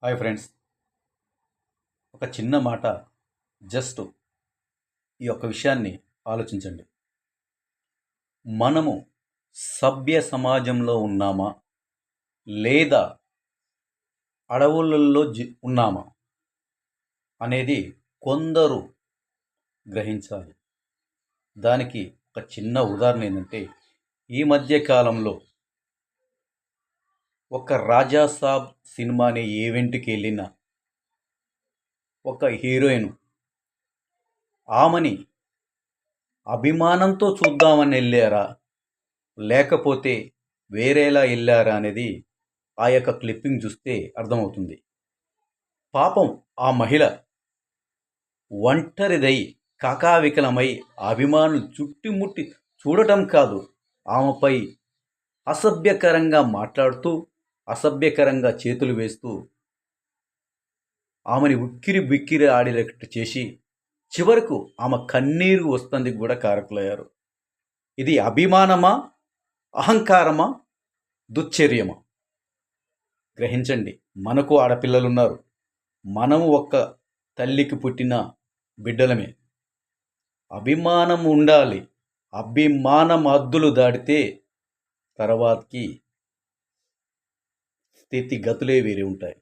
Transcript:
Hi friends, ఒక చిన్న మాట. జస్ట్ ఈ యొక్క విషయాన్ని ఆలోచించండి. మనము సభ్య సమాజంలో ఉన్నామా, లేదా అడవులలో ఉన్నామా అనేది కొందరు గ్రహించాలి. దానికి ఒక చిన్న ఉదాహరణ ఏంటంటే, ఈ మధ్య కాలంలో ఒక రాజాసాబ్ సినిమా అనే ఈవెంట్కి వెళ్ళిన ఒక హీరోయిన్, ఆమెని అభిమానంతో చూద్దామని వెళ్ళారా, లేకపోతే వేరేలా వెళ్ళారా అనేది ఆ యొక్క క్లిప్పింగ్ చూస్తే అర్థమవుతుంది. పాపం ఆ మహిళ ఒంటరిదై కాకావికలమై అభిమానులు చుట్టుముట్టి చూడటం కాదు, ఆమెపై అసభ్యకరంగా మాట్లాడుతూ, అసభ్యకరంగా చేతులు వేస్తూ, ఆమెని ఉక్కిరి బిక్కిరి ఆడేటట్టు చేసి చివరకు ఆమె కన్నీరు వస్తుంది కూడా కారకులయ్యారు. ఇది అభిమానమా, అహంకారమా, దుశ్చర్యమా? గ్రహించండి. మనకు ఆడపిల్లలున్నారు. మనము ఒక్క తల్లికి పుట్టిన బిడ్డలమే. అభిమానం ఉండాలి. అభిమానం హద్దులు దాటితే తర్వాతకి స్థితిగతులే వేరే ఉంటాయి.